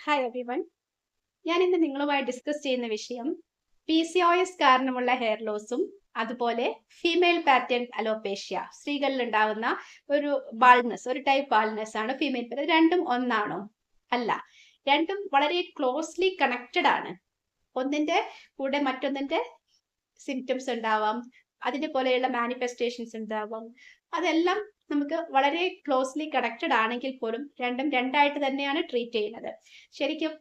Hi everyone. ഞാൻ ഇന്ന് നിങ്ങളുമായി ഡിസ്കസ് ചെയ്യുന്ന വിഷയം PCOS കാരണമുള്ള ഹെയർ ലോസും അതുപോലെ ഫീമെയിൽ പാറ്റേൺ അലോപേഷ്യ, സ്ത്രീകളിൽ ഉണ്ടാകുന്ന ഒരു ബാൾനെസ്, ഒരു ടൈപ്പ് ബാൾനെസ് ആണ് ഫീമെയിൽ പാറ്റേൺ. രണ്ടും ഒന്നാണോ? അല്ല, രണ്ടും വളരെ ക്ലോസ്ലി കണക്റ്റഡ് ആണ്. ഒന്നിന്റെ കൂടെ മറ്റൊന്നിന്റെ സിംറ്റംസ് ഉണ്ടാവാം, അതിന്റെ പോലെയുള്ള മാനിഫെസ്റ്റേഷൻസ് ഉണ്ടാവാം. അതെല്ലാം നമുക്ക് വളരെ ക്ലോസ്ലി കണക്റ്റഡ് ആണെങ്കിൽ പോലും രണ്ടും രണ്ടായിട്ട് തന്നെയാണ് ട്രീറ്റ് ചെയ്യുന്നത്. ശരിക്കും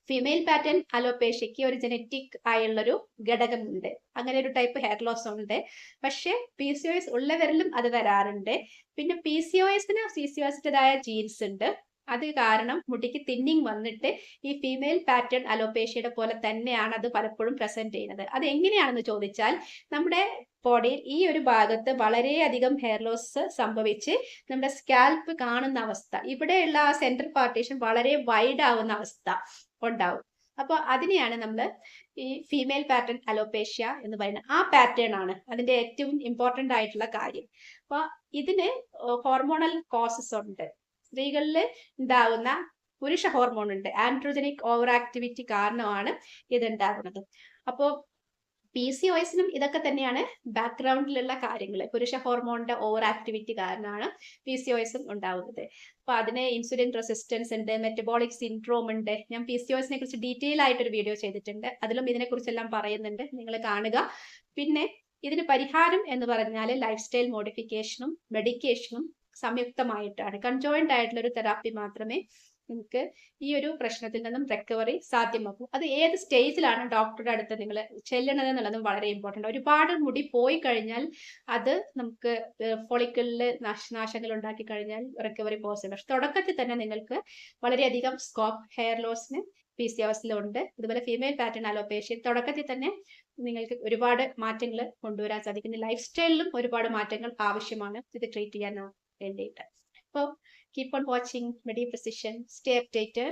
ഫീമെയിൽ പാറ്റേൺ അലോപേഷ്യക്ക് ഒരു ജനറ്റിക് ആയുള്ളൊരു ഘടകമുണ്ട്, അങ്ങനെ ഒരു ടൈപ്പ് ഹെയർ ലോസ് ഉണ്ട്. പക്ഷെ PCOS ഉള്ളവരിലും അത് വരാറുണ്ട്. പിന്നെ PCOSന് CCOSൻ്റെതായ ജീൻസ് ഉണ്ട്. അത് കാരണം മുടിക്ക് തിന്നിങ് വന്നിട്ട് ഈ ഫീമെയിൽ പാറ്റേൺ അലോപേഷ്യയുടെ പോലെ തന്നെയാണ് അത് പലപ്പോഴും പ്രസന്റ് ചെയ്യുന്നത്. അത് എങ്ങനെയാണെന്ന് ചോദിച്ചാൽ, നമ്മുടെ ബോഡിയിൽ ഈ ഒരു ഭാഗത്ത് വളരെയധികം ഹെയർ ലോസ് സംഭവിച്ച് നമ്മുടെ സ്കാൽപ്പ് കാണുന്ന അവസ്ഥ, ഇവിടെയുള്ള ആ സെൻട്രൽ പാർട്ടീഷൻ വളരെ വൈഡ് ആവുന്ന അവസ്ഥ ഉണ്ടാവും. അപ്പോൾ അതിനെയാണ് നമ്മൾ ഈ ഫീമെയിൽ പാറ്റേൺ അലോപേഷ്യ എന്ന് പറയുന്നത്. ആ പാറ്റേൺ ആണ് അതിന്റെ ഏറ്റവും ഇമ്പോർട്ടൻ്റ് ആയിട്ടുള്ള കാര്യം. അപ്പോൾ ഇതിന് ഹോർമോണൽ കോസസ് ഉണ്ട്. സ്ത്രീകളിൽ ഉണ്ടാകുന്ന പുരുഷ ഹോർമോൺ ഉണ്ട്, ആൻഡ്രോജനിക് ഓവർ ആക്ടിവിറ്റി കാരണമാണ് ഇത് ഉണ്ടാകുന്നത്. അപ്പോൾ PCOSനും ഇതൊക്കെ തന്നെയാണ് ബാക്ക്ഗ്രൗണ്ടിലുള്ള കാര്യങ്ങൾ. പുരുഷ ഹോർമോണിന്റെ ഓവർ ആക്ടിവിറ്റി കാരണമാണ് PCOSും ഉണ്ടാവുന്നത്. അപ്പൊ അതിന് ഇൻസുലിൻ റെസിസ്റ്റൻസ് ഉണ്ട്, മെറ്റബോളിക് സിൻഡ്രോം ഉണ്ട്. ഞാൻ PCOSനെ കുറിച്ച് ഡീറ്റെയിൽ ആയിട്ടൊരു വീഡിയോ ചെയ്തിട്ടുണ്ട്, അതിലും ഇതിനെ കുറിച്ചെല്ലാം പറയുന്നുണ്ട്, നിങ്ങൾ കാണുക. പിന്നെ ഇതിന് പരിഹാരം എന്ന് പറഞ്ഞാൽ ലൈഫ് സ്റ്റൈൽ മോഡിഫിക്കേഷനും മെഡിക്കേഷനും സംയുക്തമായിട്ടാണ്, കൺജോയിന്റ് ആയിട്ടുള്ള ഒരു തെറാപ്പി മാത്രമേ നിങ്ങൾക്ക് ഈ ഒരു പ്രശ്നത്തിൽ നിന്നും റിക്കവറി സാധ്യമാക്കൂ. അത് ഏത് സ്റ്റേജിലാണ് ഡോക്ടറുടെ അടുത്ത് നിങ്ങൾ ചെല്ലണത് എന്നുള്ളതും വളരെ ഇമ്പോർട്ടൻ്റ്. ഒരുപാട് മുടി പോയി കഴിഞ്ഞാൽ അത് നമുക്ക് ഫോളിക്കിളിൽ നാശങ്ങൾ ഉണ്ടാക്കി കഴിഞ്ഞാൽ റിക്കവറി പോസിബിൾ. പക്ഷെ തുടക്കത്തിൽ തന്നെ നിങ്ങൾക്ക് വളരെയധികം സ്കോപ്പ് ഹെയർ ലോസിന് PCOSലുണ്ട്. അതുപോലെ ഫീമെയിൽ പാറ്റേൺ അലോപേഷ്യ തുടക്കത്തിൽ തന്നെ നിങ്ങൾക്ക് ഒരുപാട് മാറ്റങ്ങൾ കൊണ്ടുവരാൻ സാധിക്കും. ലൈഫ് സ്റ്റൈലിലും ഒരുപാട് മാറ്റങ്ങൾ ആവശ്യമാണ് ഇത് ട്രീറ്റ് ചെയ്യാൻ വേണ്ടിയിട്ട്. അപ്പോൾ keep on watching Medi Precision. Stay updated.